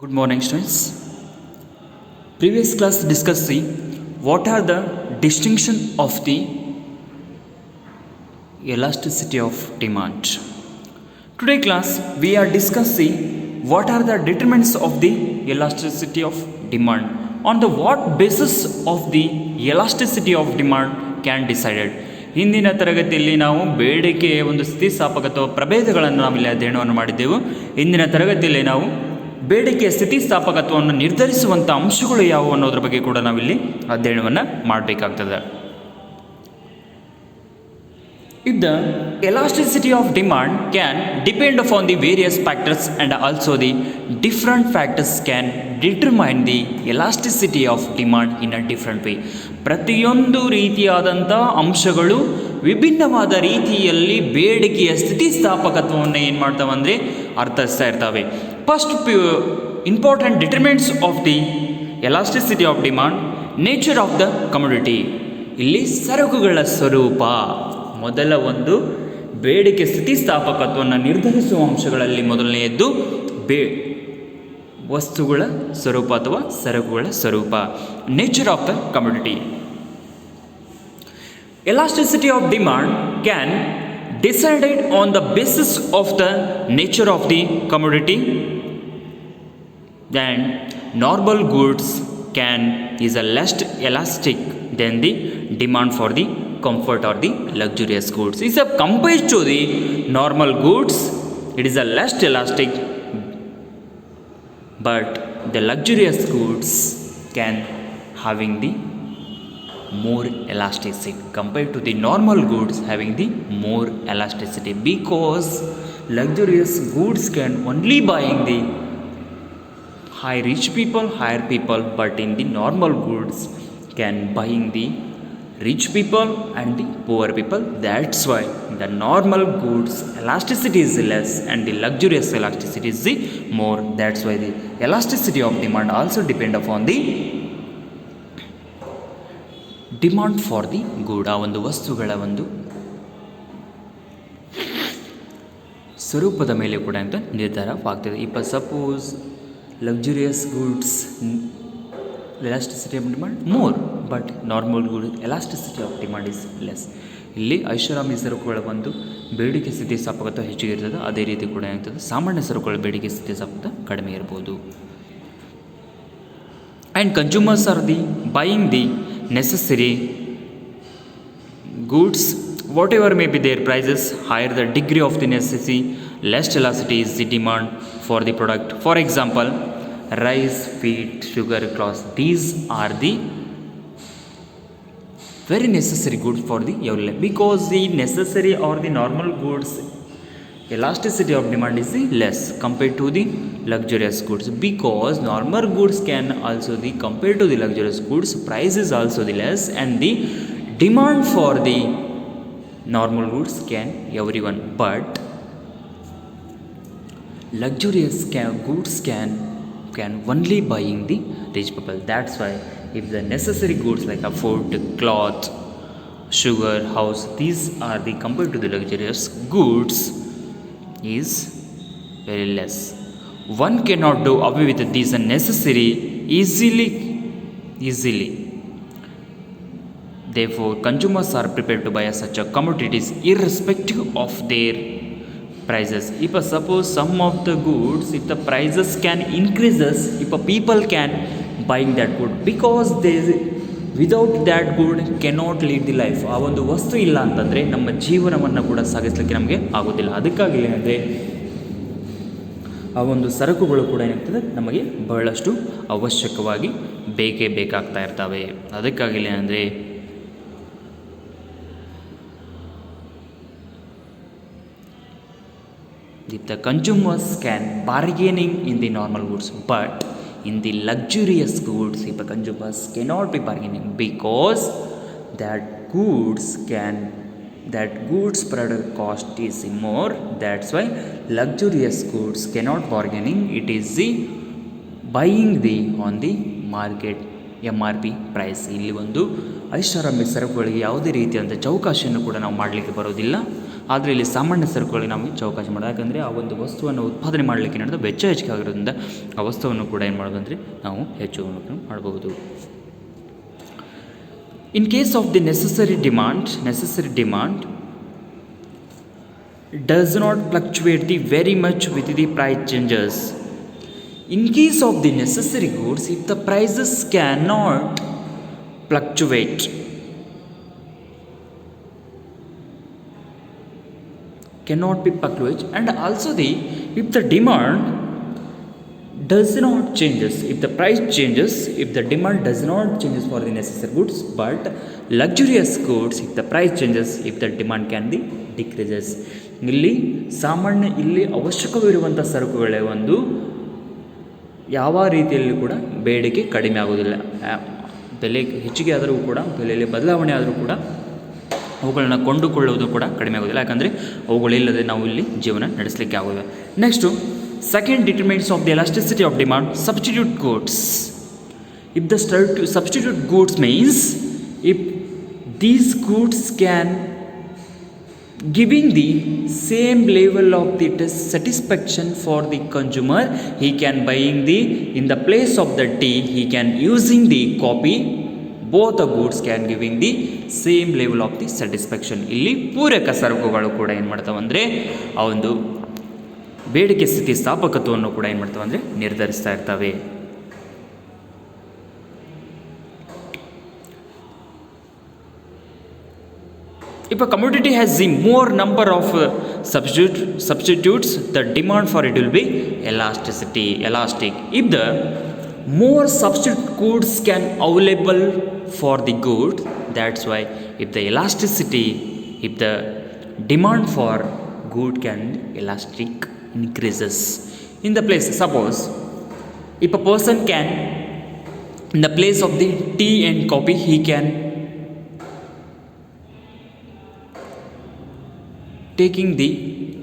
Good morning, students. Previous class discussing what are the distinction of the elasticity of demand. Today class we are discussing what are the determinants of the elasticity of demand. On the what basis of the elasticity of demand can decided. ಹಿಂದಿನ ತರಗತಿಯಲ್ಲಿ ನಾವು ಬೇಡಿಕೆಯ ಒಂದು ಸ್ಥಿತಿಸ್ಥಾಪಕತ್ವ ಪ್ರಭೇದಗಳನ್ನು ನಾವಿಲ್ಲಿ ಅಧ್ಯಯನವನ್ನು ಮಾಡಿದ್ದೆವು. ಇಂದಿನ ತರಗತಿಯಲ್ಲಿ ನಾವು ಬೇಡಿಕೆಯ ಸ್ಥಿತಿಸ್ಥಾಪಕತ್ವವನ್ನು ನಿರ್ಧರಿಸುವಂಥ ಅಂಶಗಳು ಯಾವುವು ಅನ್ನೋದ್ರ ಬಗ್ಗೆ ಕೂಡ ನಾವಿಲ್ಲಿ ಅಧ್ಯಯನವನ್ನು ಮಾಡಬೇಕಾಗ್ತದೆ. If the elasticity of demand can depend upon the various factors and also the different factors can determine the elasticity of demand in a different way. ಪ್ರತಿಯೊಂದು ರೀತಿಯಾದಂಥ ಅಂಶಗಳು ವಿಭಿನ್ನವಾದ ರೀತಿಯಲ್ಲಿ ಬೇಡಿಕೆಯ ಸ್ಥಿತಿಸ್ಥಾಪಕತ್ವವನ್ನು ಏನು ಮಾಡ್ತಾವಂದರೆ ಅರ್ಥೈಸ್ತಾ ಇರ್ತವೆ. First important determinants of the elasticity of demand, nature of the commodity. ಇಲ್ಲಿ ಸರಕುಗಳ ಸ್ವರೂಪ ಮೊದಲ ಒಂದು ಬೇಡಿಕೆ ಸ್ಥಿತಿಸ್ಥಾಪಕತ್ವವನ್ನು ನಿರ್ಧರಿಸುವ ಅಂಶಗಳಲ್ಲಿ ಮೊದಲನೆಯದ್ದು ವಸ್ತುಗಳ ಸ್ವರೂಪ ಅಥವಾ ಸರಕುಗಳ ಸ್ವರೂಪ, nature of the commodity. Elasticity of demand can decided on the basis of the nature of the commodity. Then normal goods is a less elastic than the demand for the comfort or the luxurious goods. Is a compared to the normal goods, it is a less elastic, but the luxurious goods can having the more elasticity compared to the normal goods having the more elasticity, because luxurious goods can only buying the high rich people, higher people, but in the normal goods can buying the rich people and the poor people. That's why the normal goods elasticity is less and the luxurious elasticity is the more. That's why the elasticity of demand also depend upon the demand for the good. ಆ ಒಂದು ವಸ್ತುಗಳ ಒಂದು ಸ್ವರೂಪದ ಮೇಲೆ ಕೂಡ ಅಂತ ನಿರ್ಧಾರವಾಗ್ತದೆ. ಇಪ್ಪ suppose luxurious goods elasticity of demand more, but normal good elasticity of demand is less. ಇಲ್ಲಿ ಐಷಾರಾಮಿ ಸರಕುಗಳ ಒಂದು ಬೇಡಿಕೆ ಸ್ಥಿತಿಸ್ಥಾಪಕತ್ವ ಹೆಚ್ಚಿಗೆ ಇರ್ತದೆ, ಅದೇ ರೀತಿ ಕೂಡ ಏನಾಗ್ತದೆ ಸಾಮಾನ್ಯ ಸರಕುಗಳ ಬೇಡಿಕೆ ಸ್ಥಿತಿಸ್ಥಾಪಕತ್ವ ಕಡಿಮೆ ಇರ್ಬೋದು. And consumers R the buying the necessary goods, whatever may be their prices, higher the degree of the necessity, less elasticity is the demand for the product. For example, rice, wheat, sugar, cloth, these are the very necessary goods for the every life, because the necessary or the normal goods elasticity of demand is less compared to the luxurious goods, because normal goods can also the compared to the luxurious goods price is also the less, and the demand for the normal goods can everyone, but luxurious goods can only buying the rich people. That's why if the necessary goods like a food, cloth, sugar, house, these are the compared to the luxurious goods is very less. One cannot do away with these unnecessary easily. Therefore, consumers are prepared to buy such a commodities irrespective of their prices. If suppose some of the goods, if the prices can increases, if a people can buying that good, because they without that good cannot lead the life. ಆ ಒಂದು ವಸ್ತು ಇಲ್ಲ ಅಂತಂದರೆ ನಮ್ಮ ಜೀವನವನ್ನು ಕೂಡ ಸಾಗಿಸಲಿಕ್ಕೆ ನಮಗೆ ಆಗೋದಿಲ್ಲ. ಅದಕ್ಕಾಗಿ ಏನಂದರೆ ಆ ಒಂದು ಸರಕುಗಳು ಕೂಡ ಏನಾಗ್ತದೆ ನಮಗೆ ಬಹಳಷ್ಟು ಅವಶ್ಯಕವಾಗಿ ಬೇಕಾಗ್ತಾ ಇರ್ತವೆ. ಅದಕ್ಕಾಗಿ ಏನಂದರೆ if the consumers can bargaining in the normal goods, but in the luxurious goods if the consumers cannot be bargaining, because that goods product cost is more. That's why luxurious goods cannot bargaining, it is the buying the on the market MRP price. ಇಲ್ಲಿ ಒಂದು ಐಷಾರಾಮಿ ಸರಕುಗಳಿಗೆ ಯಾವುದೇ ರೀತಿಯಾದಂಥ ಚೌಕಾಶಿಯನ್ನು ಕೂಡ ನಾವು ಮಾಡಲಿಕ್ಕೆ ಬರೋದಿಲ್ಲ. ಆದರೆ ಇಲ್ಲಿ ಸಾಮಾನ್ಯ ಸರಕುಗಳಿಗೆ ನಾವು ಹೆಚ್ಚು ಅವಕಾಶ ಮಾಡೋದು, ಯಾಕಂದರೆ ಆ ಒಂದು ವಸ್ತುವನ್ನು ಉತ್ಪಾದನೆ ಮಾಡಲಿಕ್ಕೆ ಏನಾದರೂ ವೆಚ್ಚ ಹೆಚ್ಚಿಗೆ ಆಗಿರೋದ್ರಿಂದ ಆ ವಸ್ತುವನ್ನು ಕೂಡ ಏನು ಮಾಡೋದು ಅಂದರೆ ನಾವು ಹೆಚ್ಚು ಮಾಡಬಹುದು. In case of the necessary demand does not fluctuate very much with the price changes. In case of the necessary goods, if the prices cannot fluctuate, and also if the demand does not changes, if the price changes, if the demand does not changes for the necessary goods, but luxurious goods, if the price changes, if the demand can be decreases. ಇಲ್ಲಿ ಸಾಮಾನ್ಯ ಇಲ್ಲಿ ಅವಶ್ಯಕವಿರುವಂಥ ಸರಕುಗಳೇ ಒಂದು ಯಾವ ರೀತಿಯಲ್ಲಿ ಕೂಡ ಬೇಡಿಕೆ ಕಡಿಮೆ ಆಗೋದಿಲ್ಲ, ಬೆಲೆ ಹೆಚ್ಚಿಗೆ ಆದರೂ ಕೂಡ ಬೆಲೆಯಲ್ಲಿ ಬದಲಾವಣೆ ಆದರೂ ಕೂಡ ಅವುಗಳನ್ನ ಕೊಂಡುಕೊಳ್ಳುವುದು ಕೂಡ ಕಡಿಮೆ ಆಗೋದಿಲ್ಲ, ಯಾಕಂದರೆ ಅವುಗಳಿಲ್ಲದೆ ನಾವು ಇಲ್ಲಿ ಜೀವನ ನಡೆಸಲಿಕ್ಕೆ ಆಗೋದಿಲ್ಲ. Next second determinants of the elasticity of demand, substitute goods. If the substitute goods means if these goods can giving the same level of the satisfaction for the consumer, he can buying the in the place of the tea, he can using the copy, both the goods can giving the same level of the satisfaction. ಇಲ್ಲಿ ಪೂರಕ ಸರಕುಗಳು ಕೂಡ ಏನು ಮಾಡ್ತಾವೆ ಅಂದರೆ ಆ ಒಂದು ಬೇಡಿಕೆ ಸ್ಥಿತಿ ಸ್ಥಾಪಕತ್ವವನ್ನು ಕೂಡ ಏನು ಮಾಡ್ತಾವೆ ಅಂದರೆ ನಿರ್ಧರಿಸ್ತಾ ಇರ್ತವೆ. If a commodity has the more number of substitutes, the demand for it will be elastic. If the more substitute goods can available for the good, that's why if the demand for good can elastic increases. In the place, suppose if a person can, in the place of the tea and coffee, he can taking the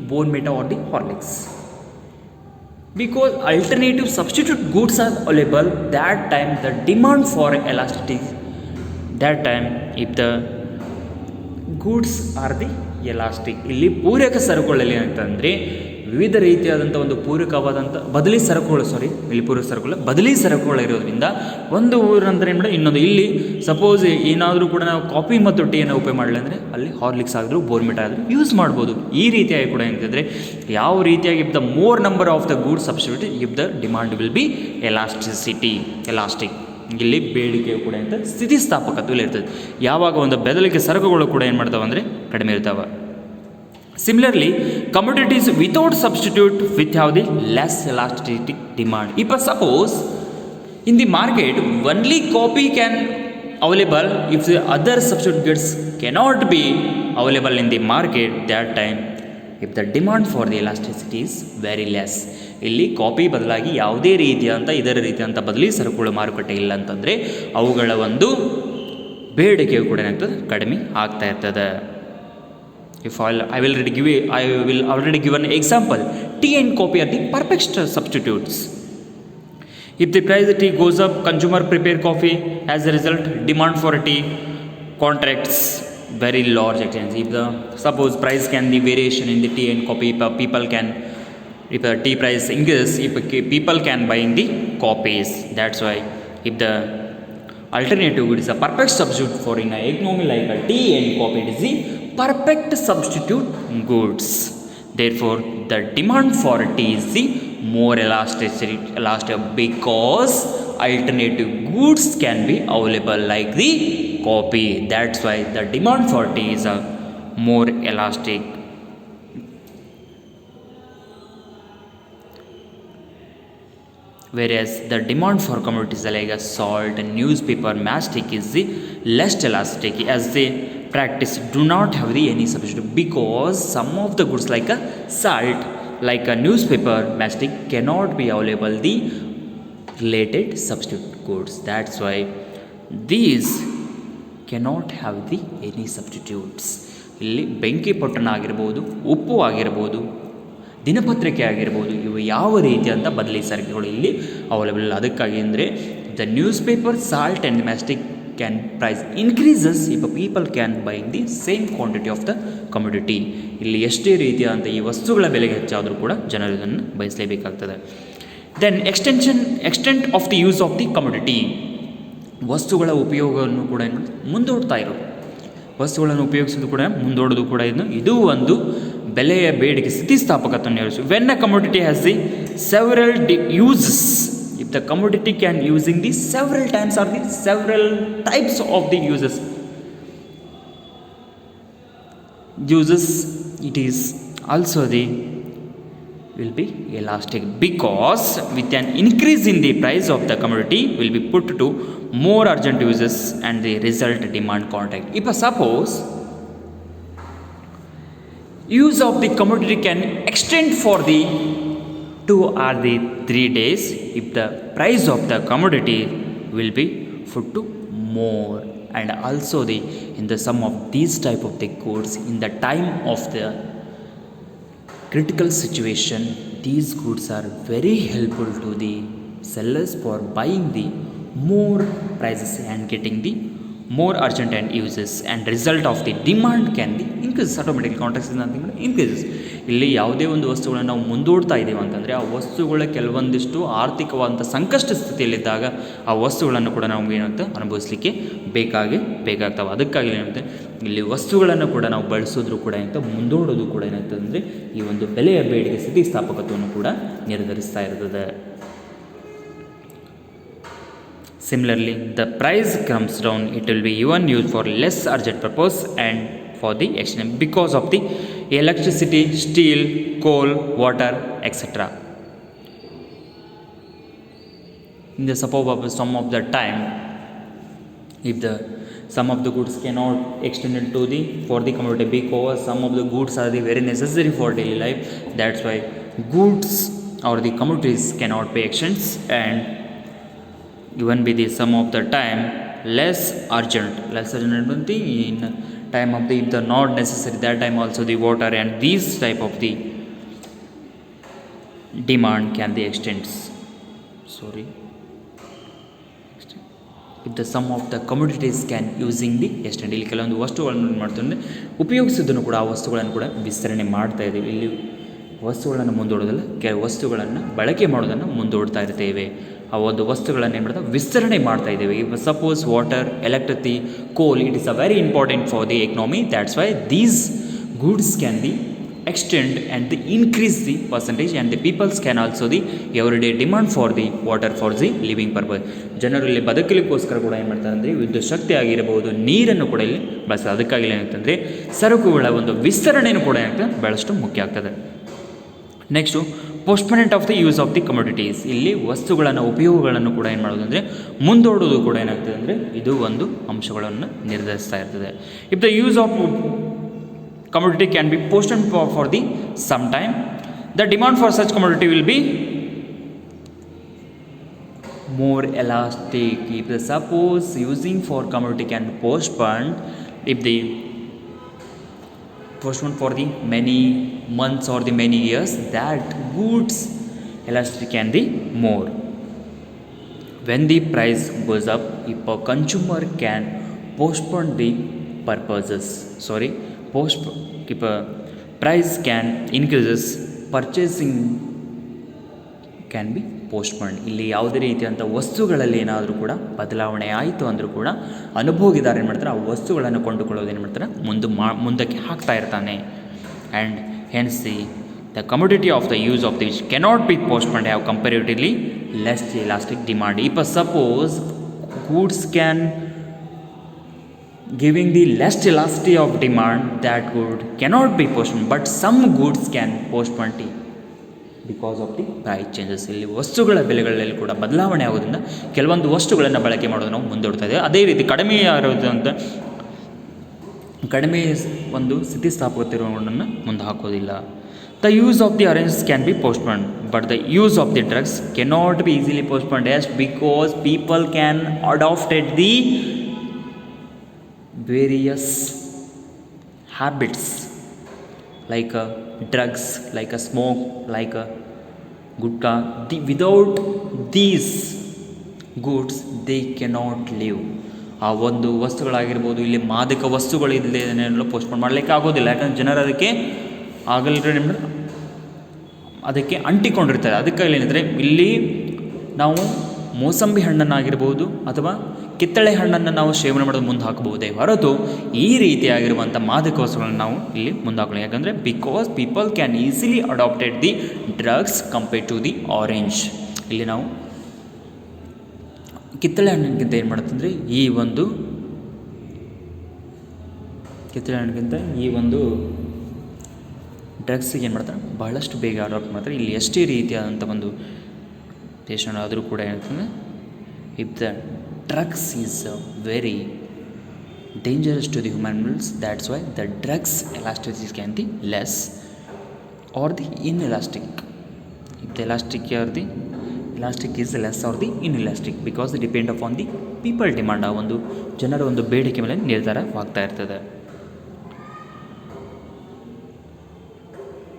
Bournvita or the Horlicks, because alternative substitute goods are available. That time the demand for elasticity, that time if the goods are the elastic. ಇಲ್ಲಿ ಪೂರಕ ಸರಕುಗಳಲ್ಲಿ ಏನಂತಂದರೆ ವಿವಿಧ ರೀತಿಯಾದಂಥ ಒಂದು ಪೂರಕವಾದಂಥ ಬದಲಿ ಸರಕುಗಳು ಇರೋದ್ರಿಂದ ಒಂದು ಊರ ನಂತರ ಏನು ಮಾಡಿ ಇನ್ನೊಂದು, ಇಲ್ಲಿ ಸಪೋಸ್ ಏನಾದರೂ ಕೂಡ ನಾವು ಕಾಫಿ ಮತ್ತು ಟೀಯನ್ನು ಉಪಯೋಗ ಮಾಡಲಿ ಅಂದರೆ ಅಲ್ಲಿ ಹಾರ್ಲಿಕ್ಸ್ ಆದರೂ ಬೋರ್ಮಿಟಾ ಆದರೂ ಯೂಸ್ ಮಾಡ್ಬೋದು. ಈ ರೀತಿಯಾಗಿ ಕೂಡ ಏನಂತಂದರೆ ಯಾವ ರೀತಿಯಾಗಿ if the more number of the goods substitute, if the demand will be elastic. ಇಲ್ಲಿ ಬೇಡಿಕೆ ಕೂಡ ಅಂತ ಸ್ಥಿತಿಸ್ಥಾಪಕತ್ವದಲ್ಲಿ ಇರ್ತದೆ. ಯಾವಾಗ ಒಂದು ಬೆದಲಿಕೆ ಸರಕುಗಳು ಕೂಡ ಏನು ಮಾಡ್ತಾವೆ ಅಂದರೆ ಕಡಿಮೆ ಇರ್ತಾವೆ. Similarly, commodities without substitute with have the less elastic demand. If suppose in the market only copy can available, if the other substitute goods cannot be available in the market, that time if the demand for the elasticity is very less. ಇಲ್ಲಿ copy ಬದಲಾಗಿ ಯಾವುದೇ ರೀತಿಯಾದಂಥ ಇದರ ರೀತಿಯಾದಂಥ ಬದಲಿ ಸರಕುಗಳು ಮಾರುಕಟ್ಟೆ ಇಲ್ಲ ಅಂತಂದರೆ ಅವುಗಳ ಒಂದು ಬೇಡಿಕೆಯು ಕೂಡ ಏನಾಗ್ತದೆ ಕಡಿಮೆ ಆಗ್ತಾ ಇರ್ತದೆ. If I will already give an example. Tea and coffee are the perfect substitutes. If the price of tea goes up, consumer prepare coffee. As a result, demand for tea contracts very large extent. If the suppose price can be variation in the tea and coffee, people can, if the tea price increases, if people can buying the coffees. That's why if the alternative good is a perfect substitute for in a economy like a tea and coffee, it is the perfect substitute goods. Therefore, the demand for tea is the more elastic because alternative goods can be available like the coffee. That's why the demand for tea is a more elastic. Whereas the demand for commodities like salt, newspaper, mastic is the less elastic, as they practice do not have any substitute, because some of the goods like a salt, like a newspaper, mastic cannot be available the related substitute goods. That's why these cannot have the any substitutes. ಇಲ್ಲಿ ಬೆಂಕಿ ಪೊಟ್ಟಣ ಆಗಿರ್ಬೋದು, ಉಪ್ಪು ಆಗಿರ್ಬೋದು, ದಿನಪತ್ರಿಕೆ ಆಗಿರ್ಬೋದು, ಇವು ಯಾವ ರೀತಿಯಾದಂಥ ಬದಲಿ ಸರಕುಗಳು ಇಲ್ಲಿ ಅವೈಲೇಬಲ್ ಇಲ್ಲ. ಅದಕ್ಕಾಗಿ ಅಂದರೆ the newspaper, salt and matchstick can price increases if people can buying the same quantity of the commodity. ಇಲ್ಲಿ ಎಷ್ಟೇ ರೀತಿಯಾದಂಥ ಈ ವಸ್ತುಗಳ ಬೆಲೆ ಹೆಚ್ಚಾದರೂ ಕೂಡ ಜನರು ಇದನ್ನು ಬಯಸಲೇಬೇಕಾಗ್ತದೆ. Then extent of the use of the commodity, ವಸ್ತುಗಳ ಉಪಯೋಗವನ್ನು ಕೂಡ ಮುಂದೂಡ್ತಾ ಇರೋದು, ವಸ್ತುಗಳನ್ನು ಉಪಯೋಗಿಸೋದು ಕೂಡ ಮುಂದೂಡೋದು ಕೂಡ ಇದು ಒಂದು ಬೆಲೆಯ ಬೇಡಿಕೆ ಸ್ಥಿತಿಸ್ಥಾಪಕತ್ವವನ್ನು ಇರಿಸು. When a commodity has the several uses, if the commodity can using the several times or the several types of the uses, it is also the will be elastic, because with an increase in the price of the commodity will be put to more urgent uses and the result demand contact. If suppose use of the commodity can extend for the 2 or the 3 days, if the price of the commodity will be put to more, and also the in the sum of these type of the goods in the time of the critical situation, these goods are very helpful to the sellers for buying the more prices and getting the more urgent and uses, and result of the demand can be increases, automatically context increases. ಇಲ್ಲಿ ಯಾವುದೇ ಒಂದು ವಸ್ತುಗಳನ್ನು ನಾವು ಮುಂದೂಡ್ತಾ ಇದ್ದೀವಿ ಅಂತಂದರೆ ಆ ವಸ್ತುಗಳ ಕೆಲವೊಂದಿಷ್ಟು ಆರ್ಥಿಕವಾದಂಥ ಸಂಕಷ್ಟ ಸ್ಥಿತಿಯಲ್ಲಿದ್ದಾಗ ಆ ವಸ್ತುಗಳನ್ನು ಕೂಡ ನಾವು ಏನಂತ ಅನುಭವಿಸಲಿಕ್ಕೆ ಬೇಕಾಗ್ತವೆ. ಅದಕ್ಕಾಗಿ ಏನಂತೆ ಇಲ್ಲಿ ವಸ್ತುಗಳನ್ನು ಕೂಡ ನಾವು ಬಳಸೋದ್ರೂ ಕೂಡ ಏನಂತ ಮುಂದೂಡೋದು ಕೂಡ ಏನಂತಂದರೆ ಈ ಒಂದು ಬೆಲೆಯ ಬೇಡಿಕೆ ಸ್ಥಿತಿಸ್ಥಾಪಕತ್ವವನ್ನು ಕೂಡ ನಿರ್ಧರಿಸ್ತಾ ಇರ್ತದೆ. Similarly, the price comes down, it will be even used for less urgent purpose and for the exchange because of the electricity, steel, coal, water, etc. In the suppose of some of the time, if the some of the goods cannot extend it to the for the commodity, because some of the goods are the very necessary for daily life, that's why goods or the commodities cannot be exchanged, and even be the some of the time less urgent in time of the if the not necessary, that time also the water and these type of the demand can be extends. If the sum of the commodities can using the extend, ಇಲ್ಲಿ ಕೆಲವೊಂದು ವಸ್ತುಗಳನ್ನು ಮಾಡ್ತಾರೆ ಉಪಯೋಗಿಸೋದನ್ನು ಕೂಡ ಆ ವಸ್ತುಗಳನ್ನು ಕೂಡ ವಿಸ್ತರಣೆ ಮಾಡ್ತಾ ಇದ್ದೀವಿ. ಇಲ್ಲಿ ವಸ್ತುಗಳನ್ನು ಮುಂದೂಡೋದಲ್ಲ, ಕೆಲವು ವಸ್ತುಗಳನ್ನು ಬಳಕೆ ಮಾಡೋದನ್ನು ಮುಂದೂಡ್ತಾ ಇರ್ತೇವೆ. ಆ ಒಂದು ವಸ್ತುಗಳನ್ನು ಏನು ಮಾಡ್ತಾ ವಿಸ್ತರಣೆ ಮಾಡ್ತಾ ಇದ್ದೇವೆ. ಇಫ್ ಸಪೋಸ್ ವಾಟರ್, ಎಲೆಕ್ಟ್ರಿಸಿಟಿ, ಕೋಲ್, it is a very important for the economy, that's why these goods can be extend and the increase the percentage, and the peoples can also the everyday demand for the water for the living purpose. ಜನರಲ್ಲಿ ಬದುಕಲಿಕ್ಕೋಸ್ಕರ ಕೂಡ ಏನು ಮಾಡ್ತಾರೆ ಅಂದರೆ ವಿದ್ಯುತ್ ಶಕ್ತಿ ಆಗಿರಬಹುದು, ನೀರನ್ನು ಕೂಡ ಇಲ್ಲಿ ಬಳಸ್ತಾರೆ. ಅದಕ್ಕಾಗಿ ಏನಂತಂದರೆ ಸರಕುಗಳ ಒಂದು ವಿಸ್ತರಣೆಯನ್ನು ಕೂಡ ಏನಾಗ್ತದೆ ಭಾಳಷ್ಟು ಮುಖ್ಯ ಆಗ್ತದೆ. Next postponement of the use of the commodities, ಇಲ್ಲಿ ವಸ್ತುಗಳನ್ನು ಉಪಯೋಗಗಳನ್ನು ಕೂಡ ಏನು ಮಾಡೋದು ಅಂದರೆ ಮುಂದೂಡೋದು ಕೂಡ ಏನಾಗ್ತದೆ ಅಂದರೆ ಇದು ಒಂದು ಅಂಶಗಳನ್ನು ನಿರ್ಧರಿಸ್ತಾ ಇರ್ತದೆ. If the use of commodity can be postponed for the some time, the demand for such commodity will be more elastic. If the suppose using for commodity can postpone, if the postpone for the many months or the many years, that goods elasticity can be more. When the price goes up, if a consumer can postpone the purposes, if a price can increases, purchasing can be postponed. ಇಲ್ಲಿ ಯಾವುದೇ ರೀತಿಯಂಥ ವಸ್ತುಗಳಲ್ಲಿ ಏನಾದರೂ ಕೂಡ ಬದಲಾವಣೆ ಆಯಿತು ಅಂದರೂ ಕೂಡ ಅನುಭೋಗಿದಾರ ಏನು ಮಾಡ್ತಾರೆ ಆ ವಸ್ತುಗಳನ್ನು ಕೊಂಡುಕೊಳ್ಳೋದು ಏನು ಮಾಡ್ತಾರೆ ಮುಂದಕ್ಕೆ ಹಾಕ್ತಾ ಇರ್ತಾನೆ. And hence the commodity of the use of the which cannot be postponed have comparatively less elastic demand. If suppose goods can giving the less elasticity of demand, that good cannot be postponed, but some goods can postpone because of the price changes. ಇಲ್ಲಿ ವಸ್ತುಗಳ ಬೆಲೆಗಳಲ್ಲಿ ಕೂಡ ಬದಲಾವಣೆ ಆಗೋದ್ರಿಂದ ಕೆಲವೊಂದು ವಸ್ತುಗಳನ್ನು ಬಳಕೆ ಮಾಡೋದು ನಾವು ಮುಂದೂಡ್ತಾ ಇದ್ದೇವೆ. ಅದೇ ರೀತಿ ಕಡಿಮೆ ಒಂದು ಸ್ಥಿತಿಸ್ಥಾಪಕತೆಯನ್ನು ಮುಂದೆ ಹಾಕೋದಿಲ್ಲ. The use of the oranges can be postponed, but the use of the drugs cannot be easily postponed, yes, because people can adopt the various habits like drugs, like a smoke, like a gutta. Without these goods they cannot live. ಆ ಒಂದು ವಸ್ತುಗಳಾಗಿರ್ಬೋದು, ಇಲ್ಲಿ ಮಾದಕ ವಸ್ತುಗಳು ಇಲ್ಲದೇನೆಲ್ಲ postpone ಮಾಡಲಿಕ್ಕೆ ಆಗೋದಿಲ್ಲ. ಯಾಕಂದರೆ ಜನರು ಅದಕ್ಕೆ ಅದಕ್ಕೆ ಅಂಟಿಕೊಂಡಿರ್ತಾರೆ. ಅದಕ್ಕಾಗಿ ಏನಿದ್ರೆ ಇಲ್ಲಿ ನಾವು ಮೋಸಂಬಿ ಹಣ್ಣನ್ನಾಗಿರ್ಬೋದು ಅಥವಾ ಕಿತ್ತಳೆ ಹಣ್ಣನ್ನು ನಾವು ಸೇವನೆ ಮಾಡೋದು ಮುಂದೆ ಹಾಕಬಹುದೇ ಹೊರತು ಈ ರೀತಿಯಾಗಿರುವಂಥ ಮಾದಕ ವಸ್ತುಗಳನ್ನು ನಾವು ಇಲ್ಲಿ ಮುಂದೆ ಹಾಕೊಳ್ಳಿ. ಯಾಕಂದರೆ because people can easily adapted the drugs compared to the orange. ಇಲ್ಲಿ ನಾವು ಕಿತ್ತಳೆ ಹಣ್ಣಿಗಿಂತ ಏನು ಮಾಡುತ್ತಂದರೆ ಕಿತ್ತಳೆ ಹಣ್ಣಿಗಿಂತ ಈ ಒಂದು ಡ್ರಗ್ಸಿಗೆ ಏನು ಮಾಡ್ತಾರೆ, ಬಹಳಷ್ಟು ಬೇಗ ಅಡಾಪ್ಟ್ ಮಾಡ್ತಾರೆ. ಇಲ್ಲಿ ಎಷ್ಟೇ ರೀತಿಯಾದಂಥ ಒಂದು ಪೇಷಂಟ್ ಆದರೂ ಕೂಡ ಏನಂತಂದರೆ if the drugs is very dangerous to the human beings, that's why the drugs elasticity can be less or the inelastic. If the elastic is less or the inelastic because they depend upon the people demand. ಆ ಒಂದು ಜನರ ಒಂದು ಬೇಡಿಕೆ ಮೇಲೆ ನಿರ್ಧಾರವಾಗ್ತಾ ಇರ್ತದೆ.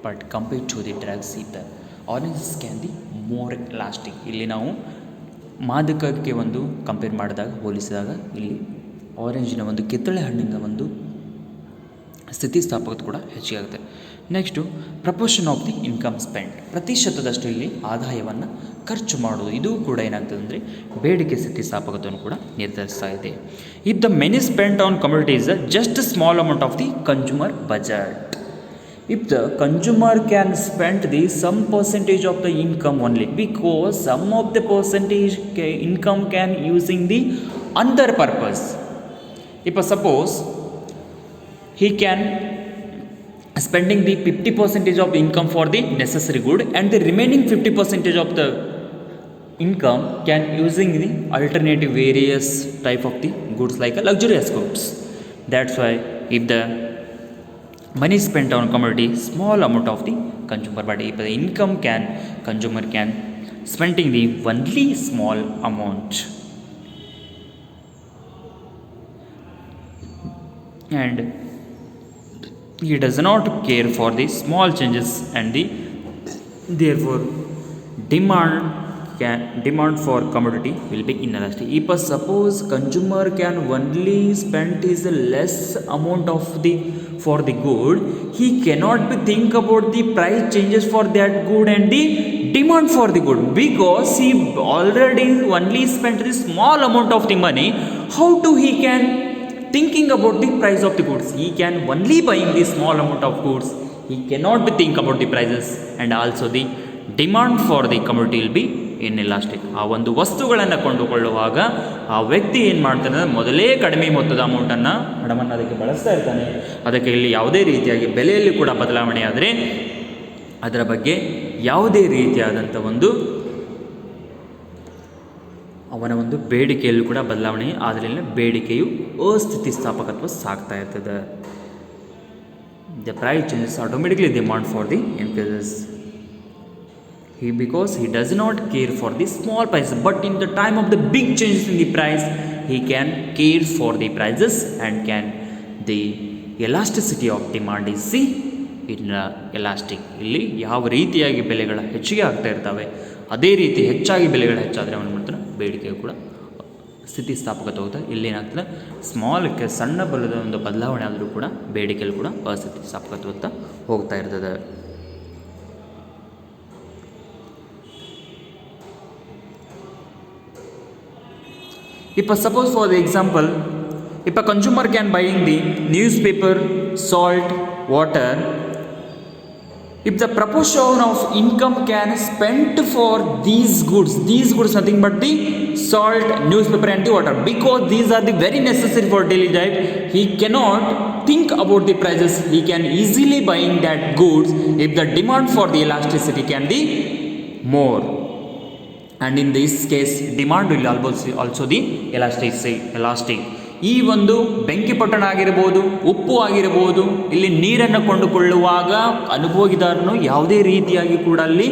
But compared to the drugs if the oranges can be more elastic. ಇಲ್ಲಿ ನಾವು ಮಾದಕಕ್ಕೆ ಒಂದು ಕಂಪೇರ್ ಮಾಡಿದಾಗ, ಹೋಲಿಸಿದಾಗ ಇಲ್ಲಿ ಆರೆಂಜಿನ ಒಂದು ಕಿತ್ತಳೆ ಹಣ್ಣಿನ ಒಂದು ಸ್ಥಿತಿಸ್ಥಾಪಕತೆ ಕೂಡ ಹೆಚ್ಚಿಗೆ ಆಗುತ್ತೆ. Next proportion of the income spend, ಪ್ರತಿಶತದಷ್ಟು ಇಲ್ಲಿ ಆದಾಯವನ್ನು ಖರ್ಚು ಮಾಡೋದು. ಇದು ಕೂಡ ಏನಾಗ್ತದೆ ಅಂದರೆ ಬೇಡಿಕೆ ಸ್ಥಿತಿಸ್ಥಾಪಕತೆಯನ್ನು ಕೂಡ ನಿರ್ಧರಿಸ್ತಾ ಇದೆ. If the many spend on communities just small amount of the consumer budget. If the consumer can spend the some percentage of the income only, because some of the percentage income can using the other purpose. If suppose he can spending the 50% of income for the necessary good and the remaining 50% of the income can using the alternative various type of the goods like a luxurious goods. That's why if the money spent on commodity, small amount of the consumer, but if the income consumer can spending the only small amount, and he does not care for the small changes, and therefore demand for commodity will be inelastic. If suppose consumer can only spend his less amount of for the good, he cannot be think about the price changes for that good and the demand for the good, because he already only spent the small amount of the money. How to he can thinking about the price of the goods? He can only buying the small amount of goods, he cannot be think about the prices, and also the demand for the commodity will be inelastic. ಆ ಒಂದು ವಸ್ತುಗಳನ್ನು ಕೊಂಡುಕೊಳ್ಳುವಾಗ ಆ ವ್ಯಕ್ತಿ ಏನು ಮಾಡ್ತಾನೆ, ಮೊದಲೇ ಕಡಿಮೆ ಮೊತ್ತದ ಹಣವನ್ನು ಅದಕ್ಕೆ ಬಳಸ್ತಾ ಇರ್ತಾನೆ. ಅದಕ್ಕೆ ಇಲ್ಲಿ ಯಾವುದೇ ರೀತಿಯಾಗಿ ಬೆಲೆಯಲ್ಲಿ ಕೂಡ ಬದಲಾವಣೆ ಆದರೆ ಅದರ ಬಗ್ಗೆ ಯಾವುದೇ ರೀತಿಯಾದಂಥ ಅವನ ಒಂದು ಬೇಡಿಕೆಯಲ್ಲೂ ಕೂಡ ಬದಲಾವಣೆ ಆದ್ದರಿಂದ ಬೇಡಿಕೆಯು ಅಸ್ಥಿತಿಸ್ಥಾಪಕತ್ವ ಸಾಗ್ತಾ ಇರ್ತದೆ. The price changes automatically demand for the increases. Because he does not care for the small prices, but in the time of the big changes in the price, he can care for the prices and can the elasticity of demand is elastic. ಇಲ್ಲಿ ಯಾವ ರೀತಿಯಾಗಿ ಬೆಲೆಗಳ ಹೆಚ್ಚಿಗೆ ಆಗ್ತಾ ಇರ್ತವೆ ಅದೇ ರೀತಿ ಹೆಚ್ಚಾಗಿ ಬೆಲೆಗಳ ಹೆಚ್ಚಾದರೆ ಅವನು ಮಾಡ್ತಾನೆ ಬೇಡಿಕೆಯು ಕೂಡ ಸ್ಥಿತಿಸ್ಥಾಪಕತೆ ಹೋಗ್ತದೆ. ಇಲ್ಲಿ ಏನಾಗ್ತದೆ, ಸ್ಮಾಲ್ಗೆ ಸಣ್ಣ ಬಲದ ಒಂದು ಬದಲಾವಣೆ ಆದರೂ ಕೂಡ ಬೇಡಿಕೆಯಲ್ಲಿ ಕೂಡ ಅಸ್ಥಿತಿಸ್ಥಾಪಕತೆ ಹೋಗ್ತಾ ಇರ್ತದೆ. If suppose for the example, if a consumer can buying the newspaper, salt, water, if the proportion of income can spent for these goods nothing but the salt, newspaper and the water, because these are the very necessary for daily life, he cannot think about the prices, he can easily buying that goods if the demand for the elasticity can be more. And in this case demand will also the elastic. ಈ ಒಂದು ಬೆಂಕಿಪೊಟ್ಟಣ ಆಗಿರ್ಬೋದು, ಉಪ್ಪು ಆಗಿರ್ಬೋದು, ಇಲ್ಲಿ ನೀರನ್ನು ಕೊಂಡುಕೊಳ್ಳುವಾಗ ಅನುಭೋಗಿದಾರನು ಯಾವುದೇ ರೀತಿಯಾಗಿ ಕೂಡ ಅಲ್ಲಿ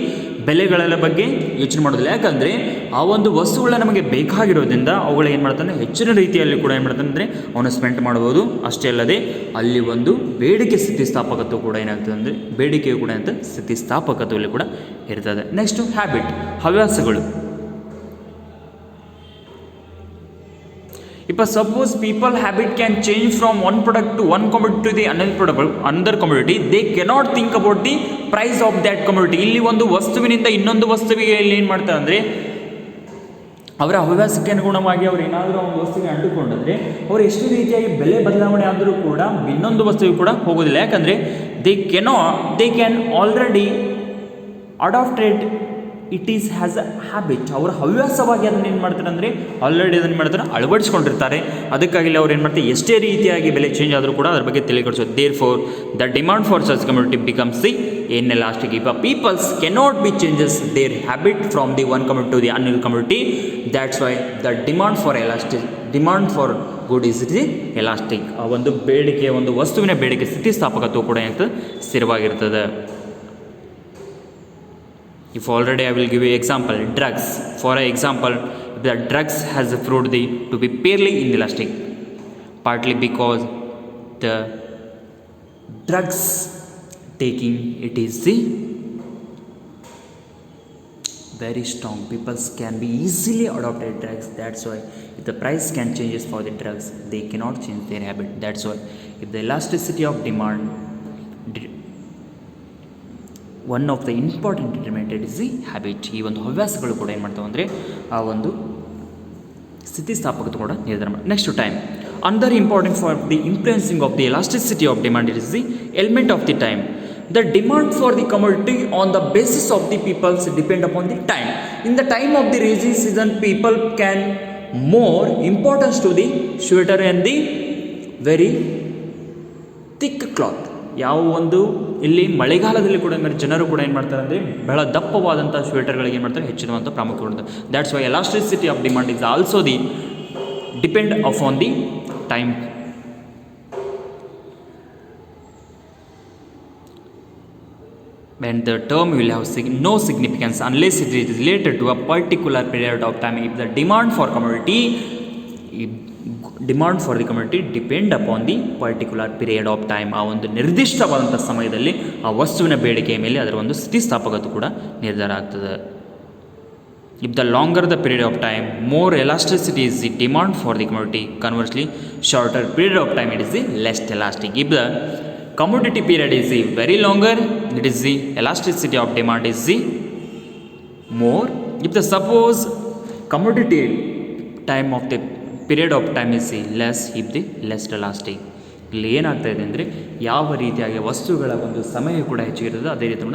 ಬೆಲೆಗಳ ಬಗ್ಗೆ ಯೋಚನೆ ಮಾಡೋದಿಲ್ಲ. ಯಾಕಂದರೆ ಆ ಒಂದು ವಸ್ತುಗಳ ನಮಗೆ ಬೇಕಾಗಿರೋದ್ರಿಂದ ಅವುಗಳು ಏನು ಮಾಡ್ತಾನೆ, ಹೆಚ್ಚಿನ ರೀತಿಯಲ್ಲಿ ಕೂಡ ಏನು ಮಾಡ್ತಾನೆ ಅಂದರೆ ಅವನು ಸ್ಪೆಂಡ್ ಮಾಡ್ಬೋದು. ಅಷ್ಟೇ ಅಲ್ಲದೆ ಅಲ್ಲಿ ಒಂದು ಬೇಡಿಕೆ ಸ್ಥಿತಿಸ್ಥಾಪಕತ್ವ ಕೂಡ ಏನಾಗ್ತದೆ ಅಂದರೆ ಬೇಡಿಕೆಯು ಕೂಡ ಅಂತ ಸ್ಥಿತಿಸ್ಥಾಪಕತ್ವದಲ್ಲಿ ಕೂಡ ಇರ್ತದೆ. ನೆಕ್ಸ್ಟು ಹವ್ಯಾಸಗಳು. If suppose people habit can change from one product to one commodity to the another commodity, they cannot think about the price of that commodity. ಇಲ್ಲಿ ಒಂದು ವಸ್ತುವಿನಿಂದ ಇನ್ನೊಂದು ವಸ್ತುವಿಗೆ ಇಲ್ಲಿ ಏನು ಮಾಡ್ತಾರೆ ಅಂದರೆ ಅವರ ಹವ್ಯಾಸಕ್ಕೆ ಅನುಗುಣವಾಗಿ ಅವ್ರು ಏನಾದರೂ ಒಂದು ವಸ್ತುವಿಗೆ ಅಂಟುಕೊಂಡ್ರೆ ಅವರು ಎಷ್ಟು ರೀತಿಯಾಗಿ ಬೆಲೆ ಬದಲಾವಣೆ ಆದರೂ ಕೂಡ ಇನ್ನೊಂದು ವಸ್ತುವಿಗೆ ಕೂಡ ಹೋಗೋದಿಲ್ಲ. ಯಾಕಂದರೆ they can already adapted it is has a habit. ಅವರು ಹವ್ಯಾಸವಾಗಿ ಅದನ್ನು ಏನು ಮಾಡ್ತಾರೆ ಅಂದರೆ ಆಲ್ರೆಡಿ ಅದನ್ನು ಮಾಡ್ತಾರೆ ಅಳವಡಿಸ್ಕೊಂಡಿರ್ತಾರೆ. ಅದಕ್ಕಾಗಿ ಅವ್ರು ಏನು ಮಾಡ್ತಾರೆ ಎಷ್ಟೇ ರೀತಿಯಾಗಿ ಬೆಲೆ ಚೇಂಜ್ ಆದರೂ ಕೂಡ ಅದ್ರ ಬಗ್ಗೆ ತಿಳಿಕೊಡಿಸೋದು. Therefore the demand for such community becomes the inelastic. If peoples cannot be changes their habit from the one community to the another community, that's why the demand for good is the elastic. ಆ ಒಂದು ಬೇಡಿಕೆ, ಒಂದು ವಸ್ತುವಿನ ಬೇಡಿಕೆ ಸ್ಥಿತಿಸ್ಥಾಪಕತ್ವ ಕೂಡ ಏನಾಗ್ತದೆ ಸ್ಥಿರವಾಗಿರ್ತದೆ. If already I will give you example, drugs. For example, the drugs has proved to be fairly inelastic, partly because the drugs taking it is the very strong. People can be easily adopted drugs. That's why if the price can changes for the drugs, they cannot change their habit. That's why if the elasticity of demand, one of the important determinant is the habit. ಈ ಒಂದು ಹವ್ಯಾಸಗಳು ಕೂಡ ಏನು ಮಾಡ್ತಾವೆ ಅಂದರೆ ಆ ಒಂದು ಸ್ಥಿತಿಸ್ಥಾಪಕತೆ ಕೂಡ ನಿರ್ಧಾರ ಮಾಡಿ. Next time, another important for the influencing of the elasticity of demand is the element of the time. The demand for the commodity on the basis of the peoples depend upon the time. In the time of the rainy season, people can more importance to the sweater and the very thick cloth. ಯಾವ ಒಂದು ಇಲ್ಲಿ ಮಳೆಗಾಲದಲ್ಲಿ ಕೂಡ ಜನರು ಕೂಡ ಏನು ಮಾಡ್ತಾರೆ ಅಂದರೆ ಬಹಳ ದಪ್ಪವಾದಂಥ ಸ್ವೆಟರ್ಗಳಿಗೆ ಏನು ಮಾಡ್ತಾರೆ ಹೆಚ್ಚಿರುವಂಥ ಪ್ರಾಮುಖ್ಯತೆ ಕೊಡ್ತಾರೆ. That's why elasticity of demand is also the depend upon the time. And the term will have no significance unless it is related to a particular period of time. If the demand for the commodity depend upon the particular period of time, ಆ ಒಂದು ನಿರ್ದಿಷ್ಟವಾದಂಥ ಸಮಯದಲ್ಲಿ ಆ ವಸ್ತುವಿನ ಬೇಡಿಕೆಯ ಮೇಲೆ ಅದರ ಒಂದು ಸ್ಥಿತಿಸ್ಥಾಪಕತೆ ಕೂಡ ನಿರ್ಧಾರ ಆಗ್ತದೆ. If the longer the period of time, more elasticity is the demand for the commodity. Conversely, shorter period of time it is the less elastic. If the commodity period is the very longer, it is the elasticity of demand is the more. If the suppose commodity time of the period of time is the less, if the less elastic. ಇಲ್ಲಿ ಏನಾಗ್ತಾ ಇದೆ ಅಂದರೆ ಯಾವ ರೀತಿಯಾಗಿ ವಸ್ತುಗಳ ಒಂದು ಸಮಯ ಕೂಡ ಹೆಚ್ಚಿಗಿರ್ತದೆ, ಅದೇ ರೀತಿ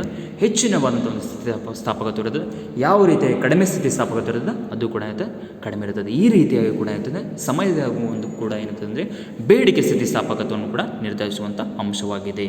ಹೆಚ್ಚಿನವಾದಂಥ ಒಂದು ಸ್ಥಿತಿಸ್ಥಾಪಕತೆ ಇರ್ತದೆ. ಯಾವ ರೀತಿಯಾಗಿ ಕಡಿಮೆ ಸ್ಥಿತಿಸ್ಥಾಪಕತೆ ಇರ್ತದೆ ಅದು ಕೂಡ ಕಡಿಮೆ ಇರ್ತದೆ. ಈ ರೀತಿಯಾಗಿ ಕೂಡ ಇರ್ತದೆ ಸಮಯದ ಒಂದು ಕೂಡ ಏನಿರ್ತದೆ ಅಂದರೆ ಬೇಡಿಕೆ ಸ್ಥಿತಿಸ್ಥಾಪಕತ್ವವನ್ನು ಕೂಡ ನಿರ್ಧರಿಸುವಂಥ ಅಂಶವಾಗಿದೆ.